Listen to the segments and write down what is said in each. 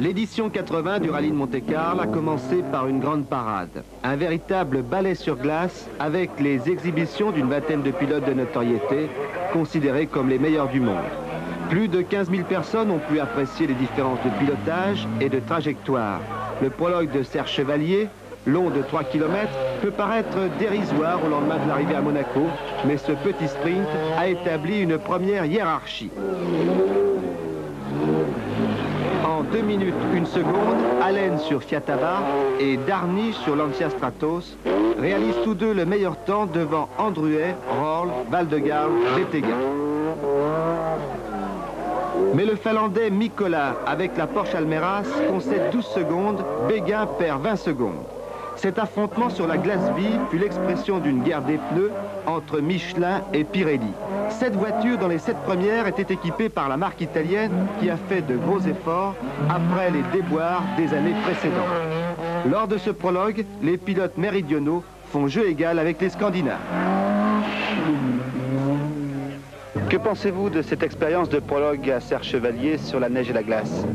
L'édition 80 du rallye de Monte-Carlo a commencé par une grande parade. Un véritable ballet sur glace avec les exhibitions d'une vingtaine de pilotes de notoriété considérés comme les meilleurs du monde. Plus de 15 000 personnes ont pu apprécier les différences de pilotage et de trajectoire. Le prologue de Serge Chevalier, long de 3 km, peut paraître dérisoire au lendemain de l'arrivée à Monaco, mais ce petit sprint a établi une première hiérarchie. En 2 minutes 1 seconde, Allen sur Fiat Abarth et Darniche sur Lancia Stratos réalisent tous deux le meilleur temps devant Andruet, Roll, Valdegarde, Bettega. Mais le Finlandais Mikkola avec la Porsche Almeras concède 12 secondes, Béguin perd 20 secondes. Cet affrontement sur la glace vive fut l'expression d'une guerre des pneus entre Michelin et Pirelli. 7 voitures dans les 7 premières étaient équipées par la marque italienne qui a fait de gros efforts après les déboires des années précédentes. Lors de ce prologue, les pilotes méridionaux font jeu égal avec les Scandinaves. Que pensez-vous de cette expérience de prologue à Serge Chevalier sur la neige et la glace?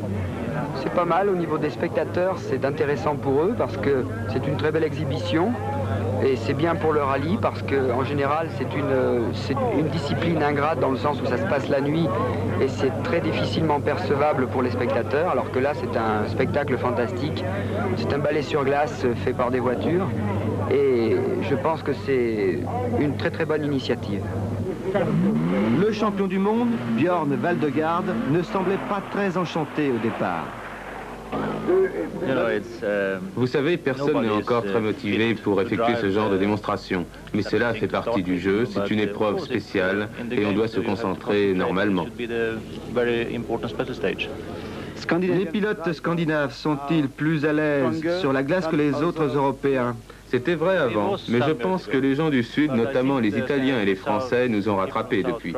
C'est pas mal au niveau des spectateurs, c'est intéressant pour eux parce que c'est une très belle exhibition et c'est bien pour le rallye parce qu'en général c'est une discipline ingrate dans le sens où ça se passe la nuit et c'est très difficilement percevable pour les spectateurs, alors que là c'est un spectacle fantastique, c'est un ballet sur glace fait par des voitures et je pense que c'est une très très bonne initiative. Le champion du monde, Björn Valdegarde, ne semblait pas très enchanté au départ. Vous savez, personne n'est encore très motivé pour effectuer ce genre de démonstration. Mais cela fait partie du jeu, c'est une épreuve spéciale et on doit se concentrer normalement. Les pilotes scandinaves sont-ils plus à l'aise sur la glace que les autres Européens? C'était vrai avant, mais je pense que les gens du Sud, notamment les Italiens et les Français, nous ont rattrapés depuis.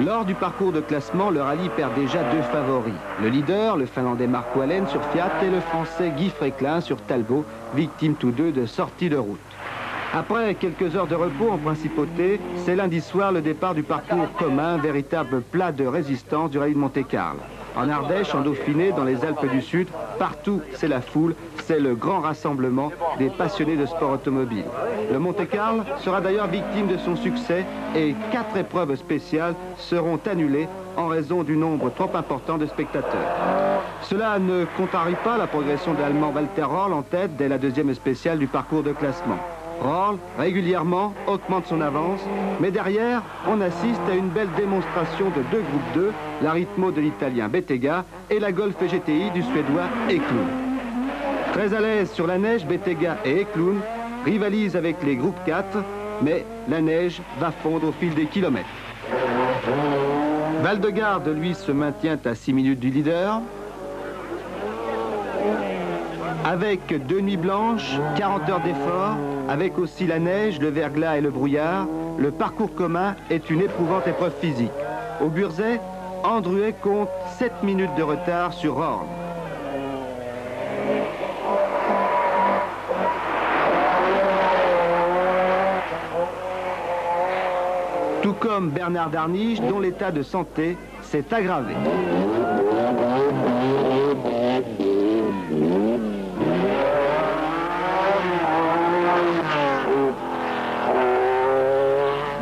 Lors du parcours de classement, le rallye perd déjà 2 favoris. Le leader, le Finlandais Marco Alén sur Fiat, et le Français Guy Fréquelin sur Talbot, victimes tous deux de sortie de route. Après quelques heures de repos en principauté, c'est lundi soir le départ du parcours commun, véritable plat de résistance du rallye de Monte-Carlo. En Ardèche, en Dauphiné, dans les Alpes du Sud, partout c'est la foule, c'est le grand rassemblement des passionnés de sport automobile. Le Monte-Carlo sera d'ailleurs victime de son succès et 4 épreuves spéciales seront annulées en raison du nombre trop important de spectateurs. Cela ne contrarie pas la progression de l'Allemand Walter Roll en tête dès la 2e spéciale du parcours de classement. Roll, régulièrement, augmente son avance, mais derrière, on assiste à une belle démonstration de 2 groupes 2, la Ritmo de l'Italien Bettega et la Golf GTI du Suédois Eklund. Très à l'aise sur la neige, Bettega et Eklund rivalisent avec les groupes 4, mais la neige va fondre au fil des kilomètres. Valdegarde, lui, se maintient à 6 minutes du leader. Avec 2 nuits blanches, 40 heures d'effort, avec aussi la neige, le verglas et le brouillard, le parcours commun est une éprouvante épreuve physique. Au Burzet, Andruet compte 7 minutes de retard sur Horn. Tout comme Bernard Darniche, dont l'état de santé s'est aggravé.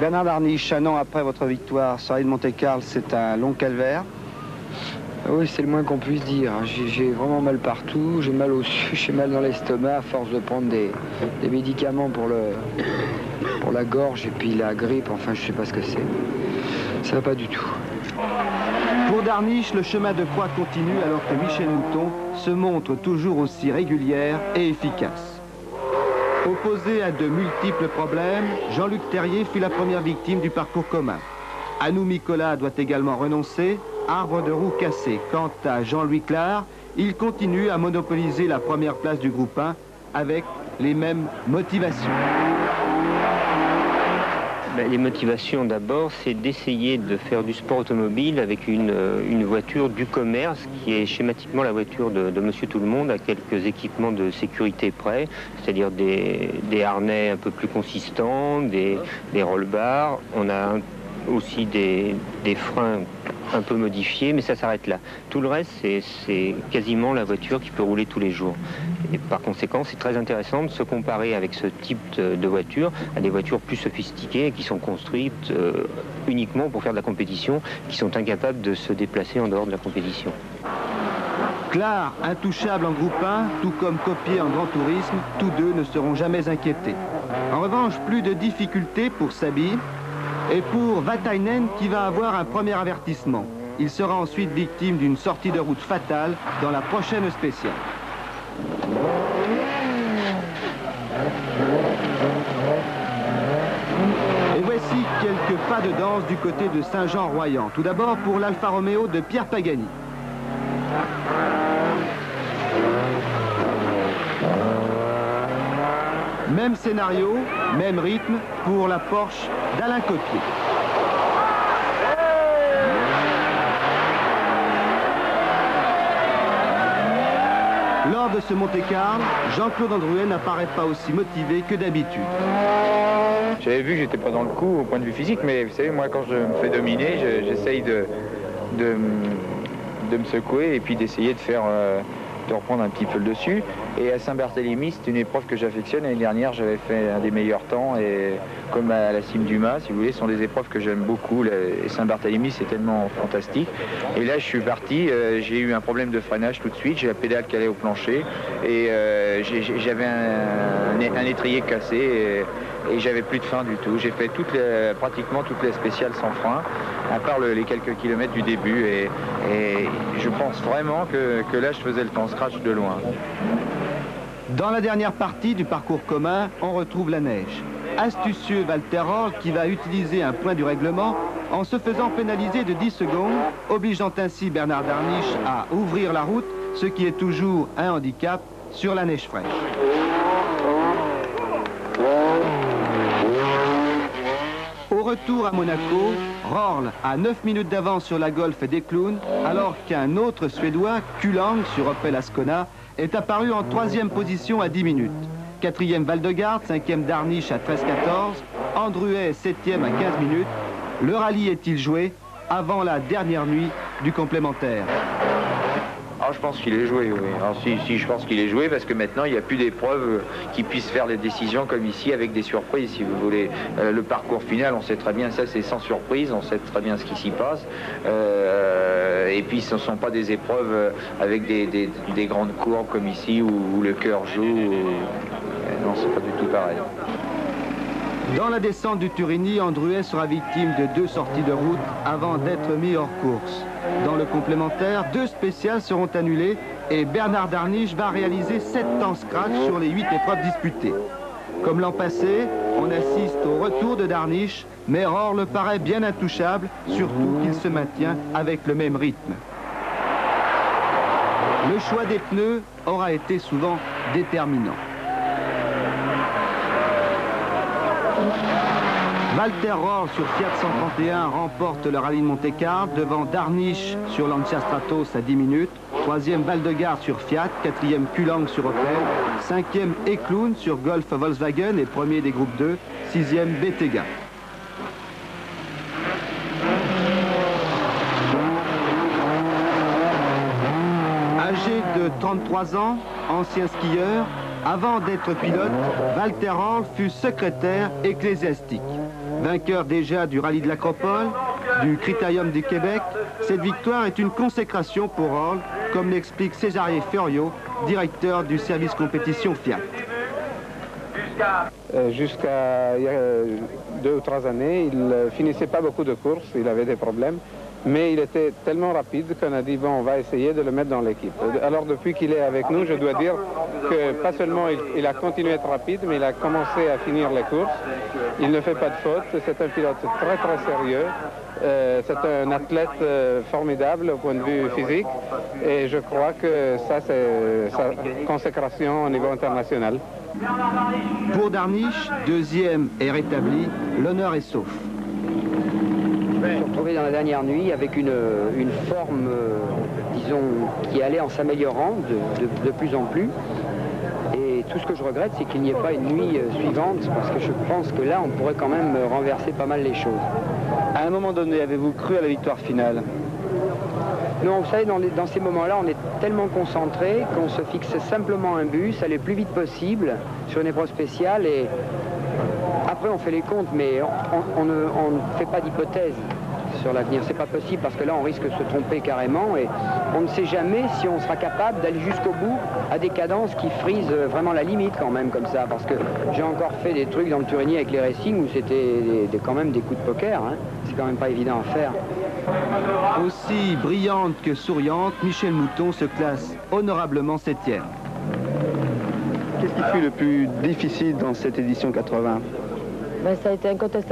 Bernard Darniche, un an après votre victoire sur la de Monte-Carlo, c'est un long calvaire. Oui, c'est le moins qu'on puisse dire. J'ai vraiment mal partout, j'ai mal au dessus, j'ai mal dans l'estomac à force de prendre des médicaments pour la gorge et puis la grippe, enfin je sais pas ce que c'est. Ça va pas du tout. Pour Darniche, le chemin de croix continue alors que Michel Mouton se montre toujours aussi régulière et efficace. Opposé à de multiples problèmes, Jean-Luc Terrier fut la première victime du parcours commun. Anou Mikkola doit également renoncer, arbre de roue cassé. Quant à Jean-Louis Clar, il continue à monopoliser la première place du groupe 1 avec les mêmes motivations. Les motivations d'abord, c'est d'essayer de faire du sport automobile avec une voiture du commerce qui est schématiquement la voiture de Monsieur Tout-le-Monde, à quelques équipements de sécurité près, c'est-à-dire des harnais un peu plus consistants, des roll bars. On a aussi des freins un peu modifiée, mais ça s'arrête là. Tout le reste, c'est quasiment la voiture qui peut rouler tous les jours. Et par conséquent, c'est très intéressant de se comparer avec ce type de voiture à des voitures plus sophistiquées qui sont construites uniquement pour faire de la compétition, qui sont incapables de se déplacer en dehors de la compétition. Clar, intouchable en groupe 1, tout comme Copier en grand tourisme, tous deux ne seront jamais inquiétés. En revanche, plus de difficultés pour Sabi et pour Vatainen qui va avoir un premier avertissement. Il sera ensuite victime d'une sortie de route fatale dans la prochaine spéciale. Et voici quelques pas de danse du côté de Saint-Jean-Royan. Tout d'abord pour l'Alfa Romeo de Pierre Pagani. Même scénario, même rythme pour la Porsche d'Alain Copier. Lors de ce Monte-Carlo, Jean-Claude Androuet n'apparaît pas aussi motivé que d'habitude. J'avais vu que j'étais pas dans le coup au point de vue physique, mais vous savez, moi quand je me fais dominer, j'essaye de me secouer et puis d'essayer de reprendre un petit peu le dessus. Et à Saint-Barthélemy, c'est une épreuve que j'affectionne. L'année dernière, j'avais fait un des meilleurs temps, et comme à la cime du Mât, si vous voulez, ce sont des épreuves que j'aime beaucoup. Et Saint-Barthélemy, c'est tellement fantastique. Et là, je suis parti, j'ai eu un problème de freinage tout de suite, j'ai la pédale qui allait au plancher, et j'avais un étrier cassé, et j'avais plus de frein du tout. J'ai fait pratiquement toutes les spéciales sans frein, à part les quelques kilomètres du début, et je pense vraiment que là, je faisais le temps scratch de loin. Dans la dernière partie du parcours commun, on retrouve la neige. Astucieux Walter Röhrl qui va utiliser un point du règlement en se faisant pénaliser de 10 secondes, obligeant ainsi Bernard Darniche à ouvrir la route, ce qui est toujours un handicap sur la neige fraîche. Au retour à Monaco, Röhrl a 9 minutes d'avance sur la Golf des Clowns, alors qu'un autre Suédois, Kulang sur Opel Ascona, est apparu en 3e position à 10 minutes. 4e Valdegarde, 5e Darniche à 13-14, Androuet 7e à 15 minutes. Le rallye est-il joué avant la dernière nuit du complémentaire? Je pense qu'il est joué, oui. Alors, si, je pense qu'il est joué parce que maintenant, il n'y a plus d'épreuves qui puissent faire les décisions comme ici avec des surprises, si vous voulez. Le parcours final, on sait très bien, ça c'est sans surprise, on sait très bien ce qui s'y passe. Et puis, ce ne sont pas des épreuves avec des grandes courbes comme ici où le cœur joue. Non, c'est pas du tout pareil. Dans la descente du Turini, Androuet sera victime de 2 sorties de route avant d'être mis hors course. Dans le complémentaire, 2 spéciales seront annulées et Bernard Darniche va réaliser 7 temps scratch sur les 8 épreuves disputées. Comme l'an passé, on assiste au retour de Darniche, mais Röhrl paraît bien intouchable, surtout qu'il se maintient avec le même rythme. Le choix des pneus aura été souvent déterminant. Walter Röhrl sur Fiat 131 remporte le rallye de Monte-Carlo devant Darniche sur Lancia Stratos à 10 minutes, 3e Valdegarde sur Fiat, 4e Kulang sur Opel, 5e Eklund sur Golf Volkswagen et premier des groupes 2, 6e Bettega. Âgé de 33 ans, ancien skieur, avant d'être pilote, Walter Röhrl fut secrétaire ecclésiastique. Vainqueur déjà du rallye de l'Acropole, du Critérium du Québec, cette victoire est une consécration pour Röhrl, comme l'explique Césarier Fiorio, directeur du service compétition Fiat. Jusqu'à il y a 2 ou 3 années, il ne finissait pas beaucoup de courses, il avait des problèmes. Mais il était tellement rapide qu'on a dit, bon, on va essayer de le mettre dans l'équipe. Alors depuis qu'il est avec nous, je dois dire que pas seulement il a continué à être rapide, mais il a commencé à finir les courses. Il ne fait pas de faute, c'est un pilote très très sérieux. C'est un athlète formidable au point de vue physique. Et je crois que ça, c'est sa consécration au niveau international. Pour Darniche, 2e est rétabli, l'honneur est sauf. Je me suis retrouvé dans la dernière nuit avec une forme, disons, qui allait en s'améliorant de plus en plus. Et tout ce que je regrette, c'est qu'il n'y ait pas une nuit suivante, parce que je pense que là, on pourrait quand même renverser pas mal les choses. À un moment donné, avez-vous cru à la victoire finale? Non, vous savez, dans ces moments-là, on est tellement concentré qu'on se fixe simplement un but, aller le plus vite possible sur une épreuve spéciale et après on fait les comptes, mais on ne fait pas d'hypothèse sur l'avenir. C'est pas possible parce que là on risque de se tromper carrément et on ne sait jamais si on sera capable d'aller jusqu'au bout à des cadences qui frisent vraiment la limite quand même comme ça, parce que j'ai encore fait des trucs dans le Turigny avec les racing où c'était quand même des coups de poker, hein. C'est quand même pas évident à faire. Aussi brillante que souriante, Michèle Mouton se classe honorablement 7e. Qu'est-ce qui fut le plus difficile dans cette édition 80? Ça a été incontestable.